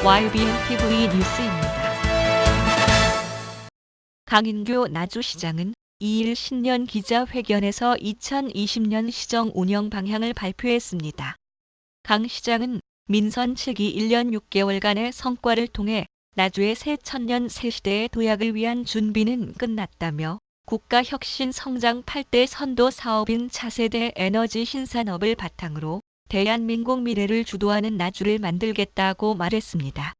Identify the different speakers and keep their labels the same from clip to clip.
Speaker 1: YBN-TV 뉴스입니다. 강인규 나주시장은 2일 신년 기자회견에서 2020년 시정 운영 방향을 발표했습니다. 강 시장은 민선 7기 1년 6개월간의 성과를 통해 나주의 새 천년 새시대의 도약을 위한 준비는 끝났다며 국가 혁신 성장 8대 선도 사업인 차세대 에너지 신산업을 바탕으로 대한민국 미래를 주도하는 나주를 만들겠다고 말했습니다.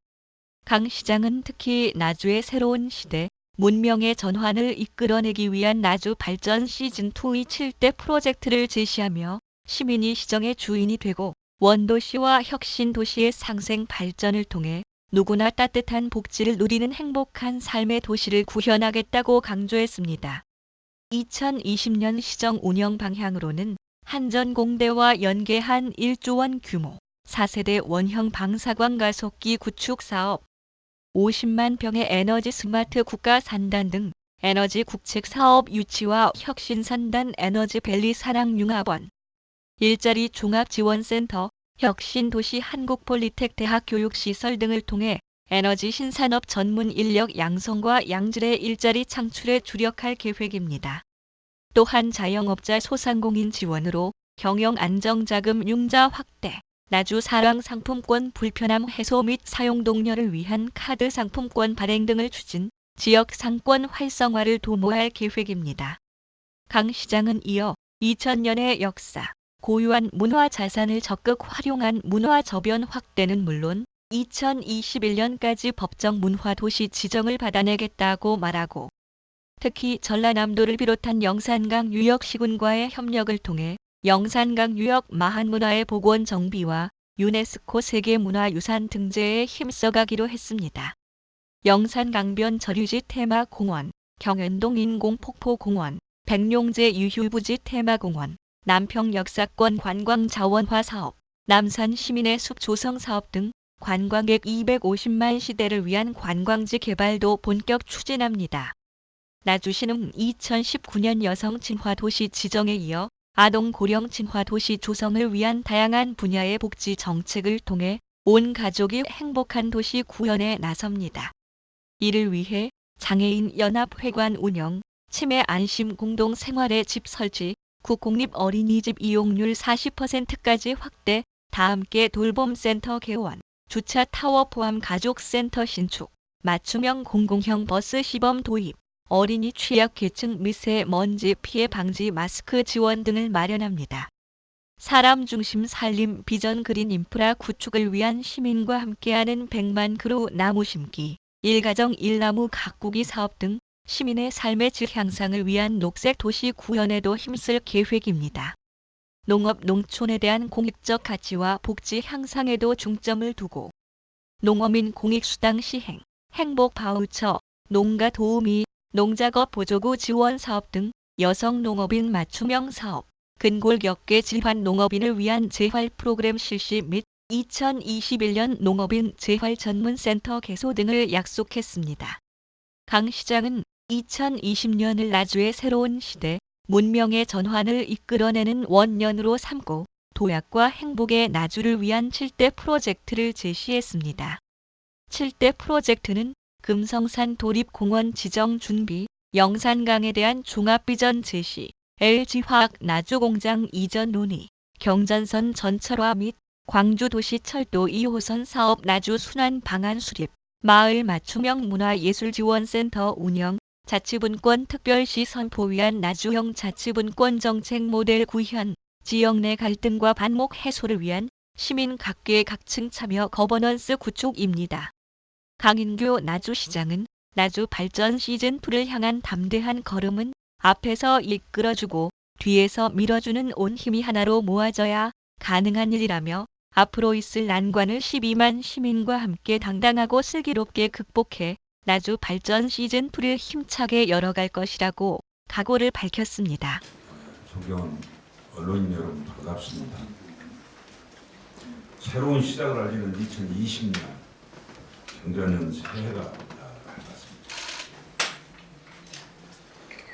Speaker 1: 강 시장은 특히 나주의 새로운 시대, 문명의 전환을 이끌어내기 위한 나주 발전 시즌2의 7대 프로젝트를 제시하며 시민이 시정의 주인이 되고 원도시와 혁신 도시의 상생 발전을 통해 누구나 따뜻한 복지를 누리는 행복한 삶의 도시를 구현하겠다고 강조했습니다. 2020년 시정 운영 방향으로는 한전공대와 연계한 1조 원 규모 4세대 원형 방사광 가속기 구축 사업, 50만 평의 에너지 스마트 국가 산단 등 에너지 국책 사업 유치와 혁신산단 에너지밸리 산학융합원, 일자리 종합지원센터, 혁신도시 한국폴리텍 대학 교육시설 등을 통해 에너지 신산업 전문 인력 양성과 양질의 일자리 창출에 주력할 계획입니다. 또한 자영업자 소상공인 지원으로 경영 안정자금 융자 확대, 나주 사랑 상품권 불편함 해소 및 사용 독려를 위한 카드 상품권 발행 등을 추진, 지역 상권 활성화를 도모할 계획입니다. 강 시장은 이어 2000년의 역사, 고유한 문화 자산을 적극 활용한 문화 저변 확대는 물론 2021년까지 법정 문화도시 지정을 받아내겠다고 말하고, 특히 전라남도를 비롯한 영산강 유역 시군과의 협력을 통해 영산강 유역 마한문화의 복원 정비와 유네스코 세계문화유산 등재에 힘써가기로 했습니다. 영산강변 저류지 테마공원, 경연동 인공폭포공원, 백룡제 유휴부지 테마공원, 남평 역사권 관광자원화 사업, 남산 시민의 숲 조성 사업 등 관광객 250만 시대를 위한 관광지 개발도 본격 추진합니다. 나주시는 2019년 여성 친화 도시 지정에 이어 아동 고령 친화 도시 조성을 위한 다양한 분야의 복지 정책을 통해 온 가족이 행복한 도시 구현에 나섭니다. 이를 위해 장애인 연합회관 운영, 치매 안심 공동 생활의 집 설치, 국공립 어린이집 이용률 40%까지 확대, 다함께 돌봄센터 개원, 주차 타워 포함 가족센터 신축, 맞춤형 공공형 버스 시범 도입, 어린이 취약계층 미세먼지 피해 방지 마스크 지원 등을 마련합니다. 사람 중심 살림 비전 그린 인프라 구축을 위한 시민과 함께하는 100만 그루 나무 심기, 1가정 1나무 가꾸기 사업 등 시민의 삶의 질 향상을 위한 녹색 도시 구현에도 힘쓸 계획입니다. 농업 농촌에 대한 공익적 가치와 복지 향상에도 중점을 두고 농어민 공익수당 시행, 행복 바우처, 농가 도우미, 농작업 보조구 지원 사업 등 여성 농업인 맞춤형 사업, 근골격계 질환 농업인을 위한 재활 프로그램 실시 및 2021년 농업인 재활 전문센터 개소 등을 약속했습니다. 강 시장은 2020년을 나주의 새로운 시대, 문명의 전환을 이끌어내는 원년으로 삼고 도약과 행복의 나주를 위한 7대 프로젝트를 제시했습니다. 7대 프로젝트는 금성산 도립공원 지정 준비, 영산강에 대한 종합비전 제시, LG화학 나주공장 이전 논의, 경전선 전철화 및 광주도시철도 2호선 사업 나주 순환 방안 수립, 마을 맞춤형 문화예술지원센터 운영, 자치분권 특별시 선포 위한 나주형 자치분권 정책 모델 구현, 지역 내 갈등과 반목 해소를 위한 시민 각계 각층 참여 거버넌스 구축입니다. 강인규 나주시장은 나주 발전 시즌2를 향한 담대한 걸음은 앞에서 이끌어주고 뒤에서 밀어주는 온 힘이 하나로 모아져야 가능한 일이라며 앞으로 있을 난관을 12만 시민과 함께 당당하고 슬기롭게 극복해 나주 발전 시즌2를 힘차게 열어갈 것이라고 각오를 밝혔습니다.
Speaker 2: 존경하는 언론인 여러분 반갑습니다. 새로운 시작을 알리는 2020년 경자년 새해가 밝았습니다.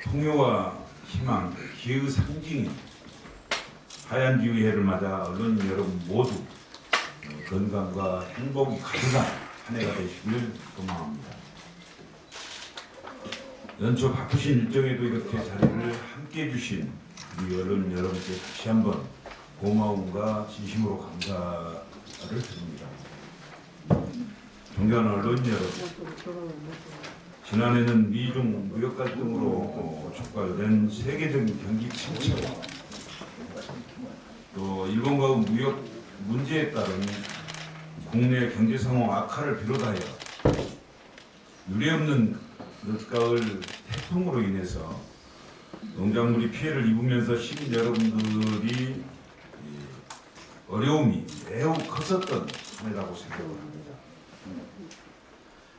Speaker 2: 통요와 희망, 기회의 상징인 하얀 기후해를 맞아 언론인 여러분 모두 건강과 행복이 가득한 한 해가 되시길 소망합니다. 연초 바쁘신 일정에도 이렇게 자리를 함께 해주신 우리 언론 여러분께 다시 한번 고마움과 진심으로 감사를 드립니다. 존경하는 언론 여러분, 지난해는 미중 무역 갈등으로 촉발된 세계적인 경기 침체, 또 일본과의 무역 문제에 따른 국내 경제 상황 악화를 비롯하여 유례없는 늦가을 태풍으로 인해서 농작물이 피해를 입으면서 시민 여러분들이 어려움이 매우 컸었던 한 해라고 생각합니다.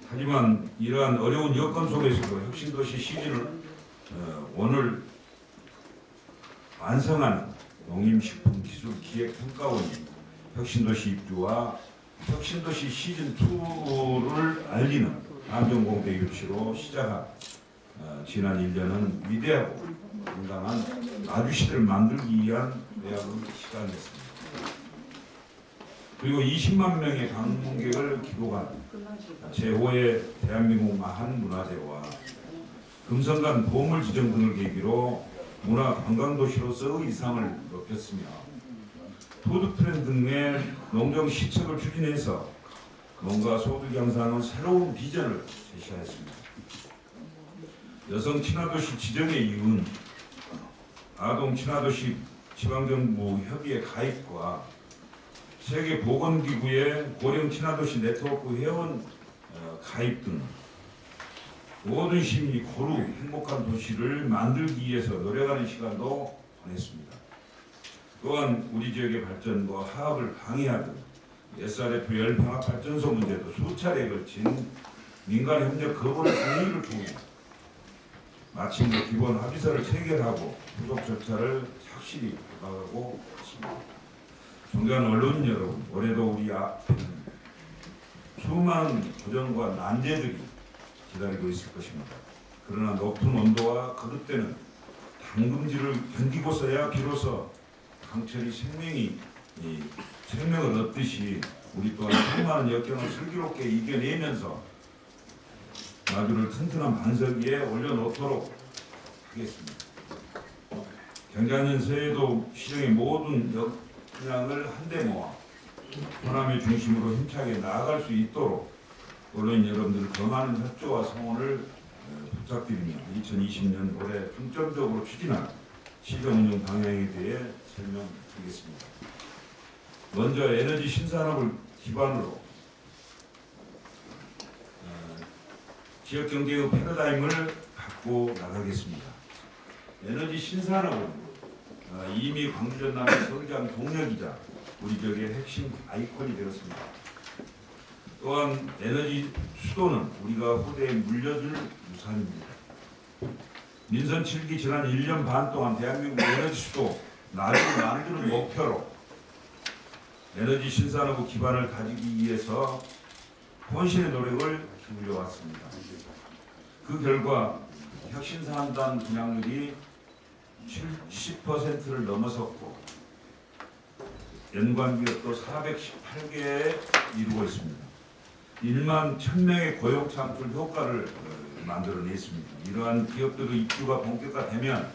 Speaker 2: 하지만 이러한 어려운 여건 속에서도 혁신도시 시즌을 오늘 완성하는 농림식품기술기획평가원이 혁신도시 입주와 혁신도시 시즌2를 알리는 안전공대 유치로 시작한 지난 1년은 위대하고 건강한 나주시대를 만들기 위한 외압을 시작했습니다. 그리고 20만 명의 방문객을 기록한 제5회 대한민국 한문화제와 금성간 보물 지정 등을 계기로 문화 관광도시로서의 이상을 높였으며 푸드 트렌드 등의 농정 시책을 추진해서 농가 소득 향상의 새로운 비전을 제시하였습니다. 여성 친화도시 지정의 이유는 아동 친화도시 지방정부 협의회 가입과 세계보건기구의 고령 친화도시 네트워크 회원 가입 등 모든 시민이 고루 행복한 도시를 만들기 위해서 노력하는 시간도 보냈습니다. 또한 우리 지역의 발전과 화합을 방해하던 SRF 열병합발전소 문제도 수차례에 걸친 민간협력 거부의 회의를 통해 마침내 기본 합의서를 체결하고 후속 절차를 착실히 밟아가고 있습니다. 존경하는 언론인 여러분, 올해도 우리 앞에는 수많은 도전과 난제들이 기다리고 있을 것입니다. 그러나 높은 온도와 거듭되는 당금질을 견디고서야 비로소 강철이 생명을 얻듯이 우리 또한 수많은 역경을 슬기롭게 이겨내면서 나주를 튼튼한 반석 위에 올려놓도록 하겠습니다. 경자년 새해도 시정의 모든 역량을 한데 모아 호남의 중심으로 힘차게 나아갈 수 있도록 언론인 여러분들 더 많은 협조와 성원을 부탁드리며 2020년 올해 중점적으로 추진한 시정 운영 방향에 대해 설명드리겠습니다. 먼저 에너지 신산업을 기반으로 지역 경제의 패러다임을 바꿔 나가겠습니다. 에너지 신산업은 이미 광주 전남의 성장 동력이자 우리 지역의 핵심 아이콘이 되었습니다. 또한 에너지 수도는 우리가 후대에 물려줄 유산입니다. 민선 7기 지난 1년 반 동안 대한민국 에너지 수도 나주를 만드는 목표로 에너지 신산업의 기반을 다지기 위해서 혼신의 노력을 기울여 왔습니다. 그 결과 혁신사업단 분양률이 70%를 넘어섰고 연관 기업도 418개에 이루고 있습니다. 1만 1000명의 고용 창출 효과를 만들어냈습니다. 이러한 기업들의 입주가 본격화되면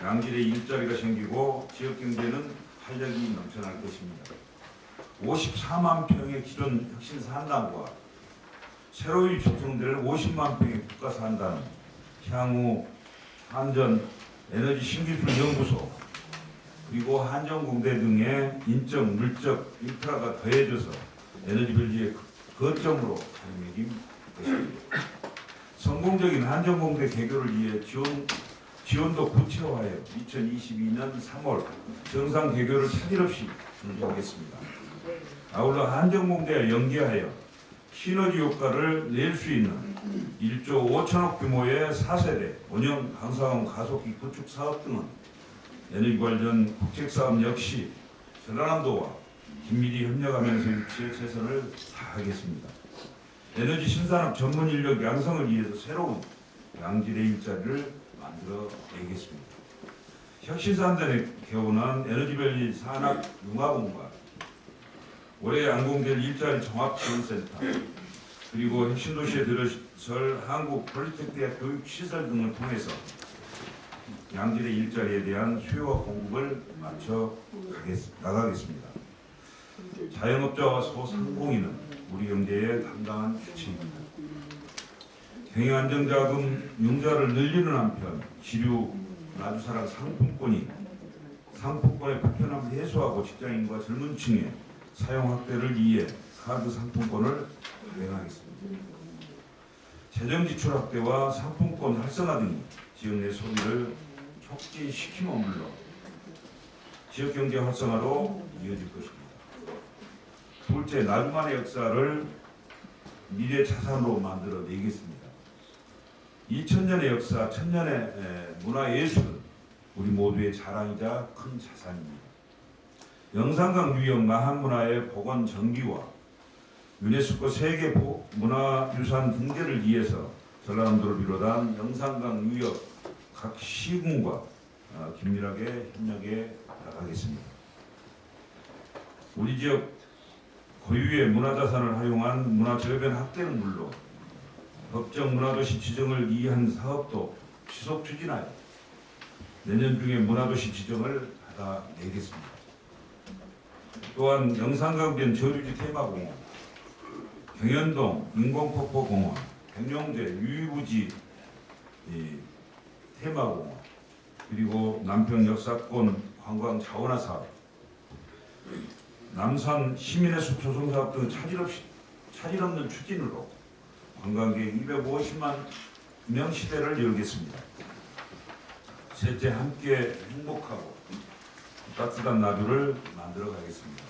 Speaker 2: 양질의 일자리가 생기고 지역 경제는 활력이 넘쳐날 것입니다. 54만 평의 기존 혁신산단과 새로이 조성될 50만 평의 국가산단, 향후 한전 에너지 신기술 연구소 그리고 한전공대 등의 인적, 물적 인프라가 더해져서 에너지 별지의 거점으로 자리매김했습니다. 성공적인 한전공대 개교를 위해 지원도 구체화하여 2022년 3월 정상 개교를 차질 없이 준비하겠습니다. 아울러 한전공대와 연계하여 시너지 효과를 낼 수 있는 1조 5천억 규모의 4세대 원형 강사원 가속기 구축 사업 등은 에너지 관련 국책사업 역시 전라남도와 긴밀히 협력하면서 유치에 최선을 다하겠습니다. 에너지 신산업 전문 인력 양성을 위해서 새로운 양질의 일자리를 만들어내겠습니다. 혁신산단에 개원한 에너지밸리 산학 융합원과 올해 안공될 일자리 종합지원센터 그리고 핵심도시에 들어설 한국 폴리테크대학 교육시설 등을 통해서 양질의 일자리에 대한 수요와 공급을 맞춰 나가겠습니다. 자영업자와 소상공인은 우리 경제의 당당한 주체입니다. 경영안정자금 융자를 늘리는 한편 지류 나주사랑 상품권의 불편함을 해소하고 직장인과 젊은 층의 사용 확대를 위해 카드 상품권을 발행하겠습니다. 재정 지출 확대와 상품권 활성화 등이 지역 내 소비를 촉진시키면 물론 지역 경제 활성화로 이어질 것입니다. 둘째, 나주만의 역사를 미래 자산으로 만들어 내겠습니다. 2000년의 역사, 1000년의 문화예술은 우리 모두의 자랑이자 큰 자산입니다. 영산강 유역 마한문화의 복원 정비와 유네스코 세계 문화유산 등재를 위해서 전라남도를 비롯한 영산강 유역 각 시군과 긴밀하게 협력해 나가겠습니다. 우리 지역 고유의 문화자산을 활용한 문화저변 확대는 물론 법정 문화도시 지정을 위한 사업도 지속 추진하여 내년 중에 문화도시 지정을 받아내겠습니다. 또한 영산강변 저류지 테마공원, 경연동 인공폭포공원, 백룡제 유유부지 테마공원, 그리고 남평 역사권 관광 자원화 사업, 남산 시민의 숲 조성 사업 등 차질 없는 추진으로 관광객 250만 명 시대를 열겠습니다. 셋째, 함께 행복하고 따뜻한 나주를 만들어 가겠습니다.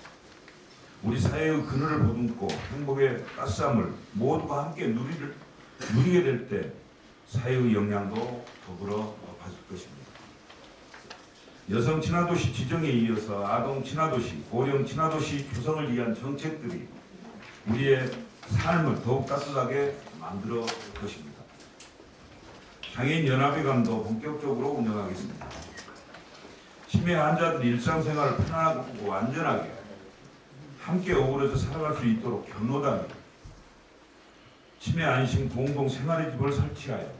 Speaker 2: 우리 사회의 그늘을 보듬고 행복의 따스함을 모두가 함께 누리게 될 때 사회의 역량도 더불어 높아질 것입니다. 여성 친화도시 지정에 이어서 아동 친화도시, 고령 친화도시 조성을 위한 정책들이 우리의 삶을 더욱 따뜻하게 만들어 것입니다. 장애인 연합회관도 본격적으로 운영하겠습니다. 치매 환자들 일상생활을 편안하고 안전하게 함께 어우러져 살아갈 수 있도록 경로당에 치매 안심 공동 생활의 집을 설치하여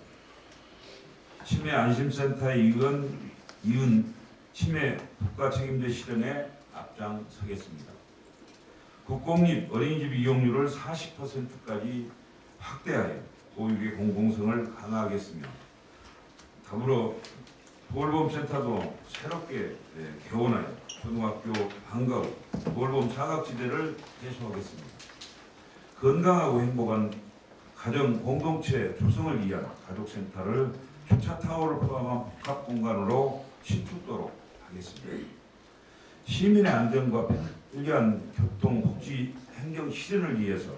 Speaker 2: 치매 안심센터에 이은 치매 국가 책임제 실현에 앞장서겠습니다. 국공립 어린이집 이용률을 40%까지 확대하여 보육의 공공성을 강화하겠으며 더불어 보건보험센터도 새롭게 개원하여 초등학교 방과후 보건보험 사각지대를 개소하겠습니다. 건강하고 행복한 가정 공동체 조성을 위한 가족센터를 주차타워를 포함한 복합공간으로 신축도록 하겠습니다. 시민의 안전과 편리한 교통, 복지, 행정 실현을 위해서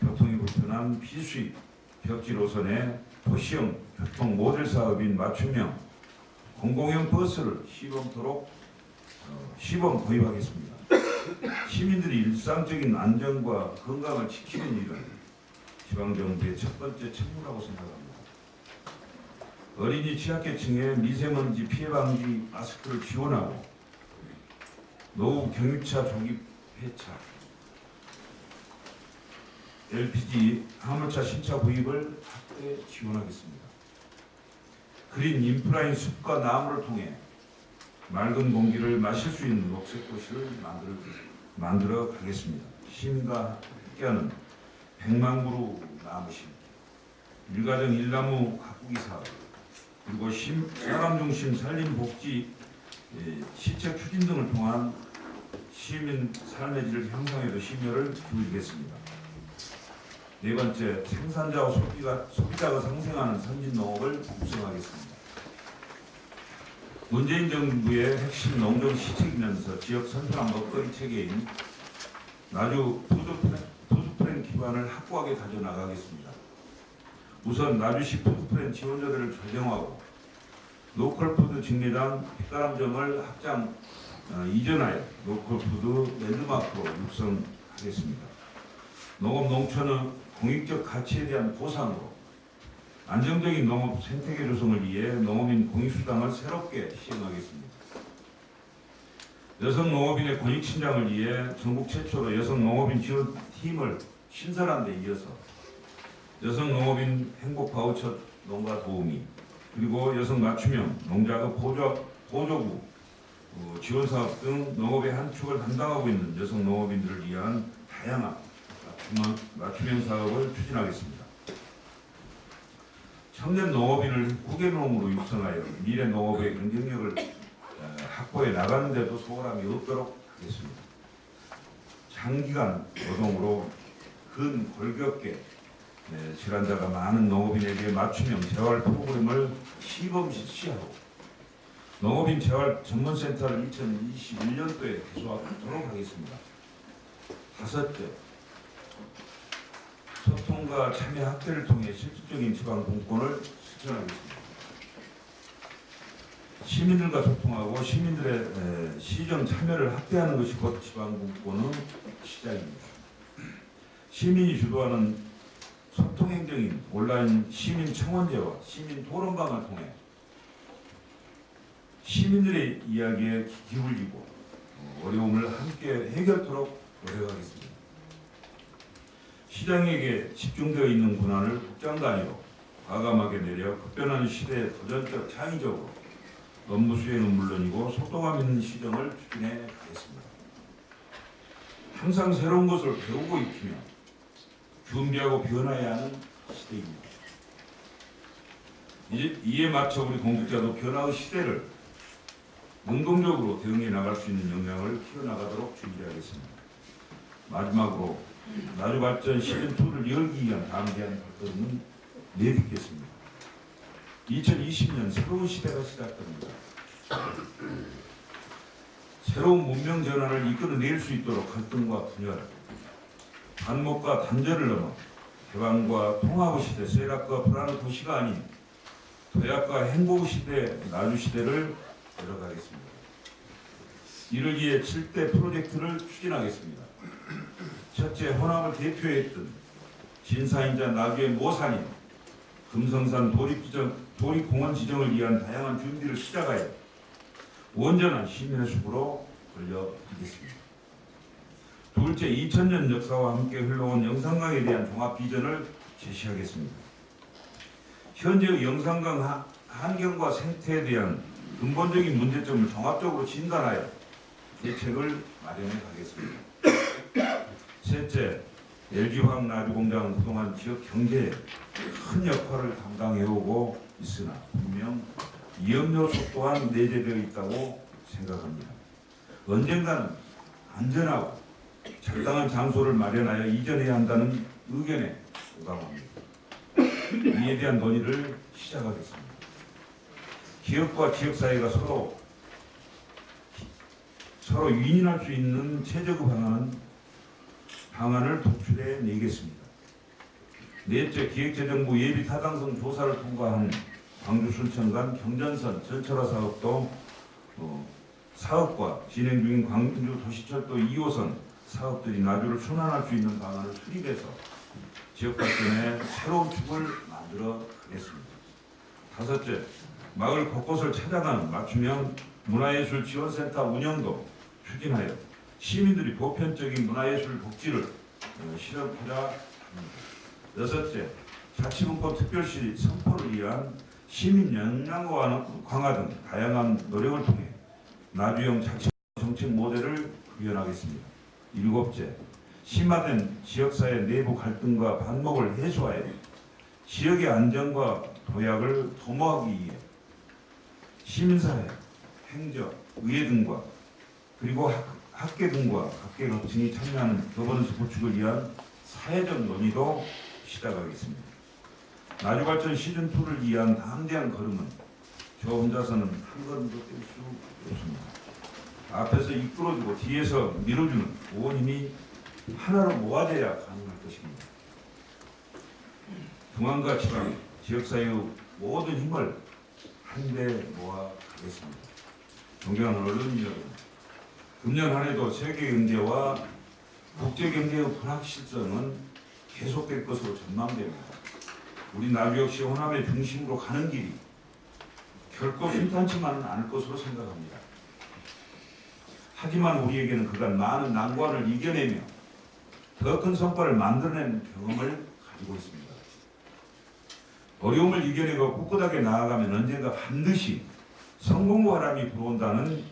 Speaker 2: 교통이 불편한 비수입, 벽지 노선의 도시형 교통 모델 사업인 맞춤형 공공형 버스를 시범 도입하겠습니다. 시민들이 일상적인 안전과 건강을 지키는 일은 지방정부의 첫 번째 책무라고 생각합니다. 어린이 취약계층의 미세먼지 피해 방지 마스크를 지원하고 노후 경유차 조기 폐차, LPG 화물차 신차 구입을 확대 지원하겠습니다. 그린 인프라인 숲과 나무를 통해 맑은 공기를 마실 수 있는 녹색 도시를 만들어 가겠습니다. 시민과 함께하는 100만 그루 나무 심기, 일가정 일나무 가꾸기 사업, 그리고 사람 중심 산림 복지 시책 추진 등을 통한 시민 삶의 질을 향상에도 심혈을 기울이겠습니다. 네 번째, 생산자와 소비자가 상생하는 선진 농업을 육성하겠습니다. 문재인 정부의 핵심 농정 시책이면서 지역 선순환 먹거리 체계인 나주 푸드프렌 기반을 확고하게 다져나가겠습니다. 우선 나주시 푸드프렌 지원자들을 조정하고 로컬푸드 직매장 핏가람점을 확장 이전하여 로컬푸드 랜드마크로 육성하겠습니다. 농업 농촌의 공익적 가치에 대한 보상으로 안정적인 농업 생태계 조성을 위해 농업인 공익수당을 새롭게 시행하겠습니다. 여성 농업인의 권익 신장을 위해 전국 최초로 여성 농업인 지원팀을 신설한 데 이어서 여성 농업인 행복 바우처 농가 도우미, 그리고 여성 맞춤형 농자급 보조구 지원 사업 등 농업의 한 축을 담당하고 있는 여성 농업인들을 위한 다양한 맞춤형 사업을 추진하겠습니다. 청년 농업인을 후계농으로 육성하여 미래 농업의 경쟁력을 확보해 나가는 데도 소홀함이 없도록 하겠습니다. 장기간 노동으로 골격계 질환자가 많은 농업인에게 맞춤형 재활 프로그램을 시범 실시하고 농업인 재활 전문센터를 2021년도에 개소하도록 하겠습니다. 다섯째, 소통과 참여 확대를 통해 실질적인 지방 공권을 실천하겠습니다. 시민들과 소통하고 시민들의 시정 참여를 확대하는 것이 곧 지방 공권의 시작입니다. 시민이 주도하는 소통 행정인 온라인 시민 청원제와 시민 토론방을 통해 시민들의 이야기에 기울이고 어려움을 함께 해결토록 노력하겠습니다. 시장에게 집중되어 있는 권한을 국장 단위로 과감하게 내려 급변하는 시대에 도전적 창의적으로 업무 수행은 물론이고 속도감 있는 시정을 추진해 가겠습니다. 항상 새로운 것을 배우고 익히며 준비하고 변화해야 하는 시대입니다. 이에 맞춰 우리 공직자도 변화의 시대를 능동적으로 대응해 나갈 수 있는 역량을 키워나가도록 준비하겠습니다. 마지막으로 나주발전 시즌2를 열기 위한 담대한 발걸음은 내딛겠습니다. 2020년 새로운 시대가 시작됩니다. 새로운 문명 전환을 이끌어낼 수 있도록 갈등과 분열, 반목과 단절을 넘어 개방과 통합의 시대, 쇠락과 불안의 도시가 아닌 도약과 행복의 시대, 나주시대를 열어가겠습니다. 이를 위해 7대 프로젝트를 추진하겠습니다. 첫째, 호남을 대표했던 진사인자 나주의 모산인 금성산 도립공원 지정을 위한 다양한 준비를 시작하여 온전한 시민의 숲으로 돌려드리겠습니다. 둘째, 2000년 역사와 함께 흘러온 영산강에 대한 종합 비전을 제시하겠습니다. 현재의 영산강 환경과 생태에 대한 근본적인 문제점을 종합적으로 진단하여 대책을 마련해 가겠습니다. 셋째, LG화학 나주공장은 그동안 지역 경제에 큰 역할을 담당해오고 있으나 분명 위험 요소 또한 내재되어 있다고 생각합니다. 언젠가는 안전하고 적당한 장소를 마련하여 이전해야 한다는 의견에 공감합니다. 이에 대한 논의를 시작하겠습니다. 기업과 지역사회가 서로 윈윈할 수 있는 최적의 방안을 도출해 내겠습니다. 넷째, 기획재정부 예비 타당성 조사를 통과한 광주 순천 간 경전선 전철화 사업도 사업과 진행 중인 광주 도시철도 2호선 사업들이 나주를 순환할 수 있는 방안을 수립해서 지역 발전에 새로운 축을 만들어 가겠습니다. 다섯째, 마을 곳곳을 찾아가는 맞춤형 문화예술 지원센터 운영도 추진하여 시민들이 보편적인 문화예술 복지를 실현하자 합니다. 여섯째, 자치분법 특별시 선포를 위한 시민 역량 강화 등 다양한 노력을 통해 나주형 자치 정책 모델을 구현하겠습니다. 일곱째, 심화된 지역사회 내부 갈등과 반목을 해소하여 지역의 안정과 도약을 도모하기 위해 시민사회, 행정, 의회 등과 그리고 학계 등과 각계 각층이 참여하는 거버넌스 구축을 위한 사회적 논의도 시작하겠습니다. 나주발전 시즌2를 위한 담대한 걸음은 저 혼자서는 한 걸음도 뗄 수 없습니다. 앞에서 이끌어주고 뒤에서 밀어주는 온 힘이 하나로 모아져야 가능할 것입니다. 중앙과 지방, 지역사회의 모든 힘을 한데 모아 가겠습니다. 존경하는 언론인 여러분, 금년 한 해도 세계 경제와 국제 경제의 불확실성은 계속될 것으로 전망됩니다. 우리 나주 역시 호남의 중심으로 가는 길이 결코 순탄치만은 않을 것으로 생각합니다. 하지만 우리에게는 그간 많은 난관을 이겨내며 더 큰 성과를 만들어낸 경험을 가지고 있습니다. 어려움을 이겨내고 꿋꿋하게 나아가면 언젠가 반드시 성공과 바람이 불어온다는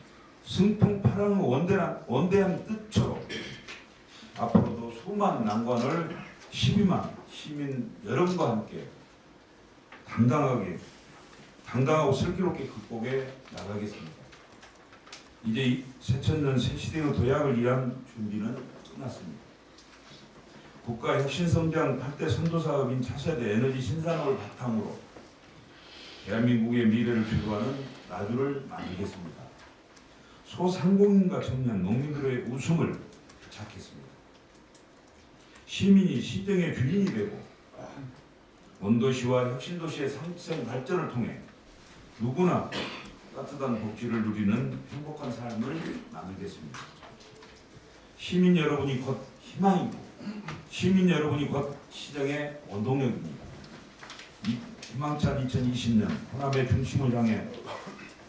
Speaker 2: 승풍파랑의 원대한 뜻처럼 앞으로도 수많은 난관을 12만 시민 여러분과 함께 당당하고 슬기롭게 극복해 나가겠습니다. 이제 새천년 새시대의 도약을 위한 준비는 끝났습니다. 국가 혁신성장 8대 선도사업인 차세대 에너지 신산업을 바탕으로 대한민국의 미래를 주도하는 나주를 만들겠습니다. 소상공인과 청년, 농민들의 웃음을 찾겠습니다. 시민이 시정의 주인이 되고 원도시와 혁신도시의 상생 발전을 통해 누구나 따뜻한 복지를 누리는 행복한 삶을 만들겠습니다. 시민 여러분이 곧 희망이고 시민 여러분이 곧 시정의 원동력입니다. 희망찬 2020년 호남의 중심을 향해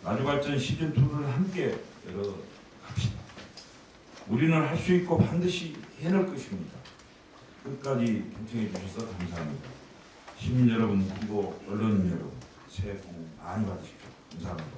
Speaker 2: 나주발전 시즌2를 함께 열어갑시다. 우리는 할 수 있고 반드시 해낼 것입니다. 끝까지 경청해 주셔서 감사합니다. 시민 여러분 그리고 언론인 여러분 새해 복 많이 받으십시오. 감사합니다.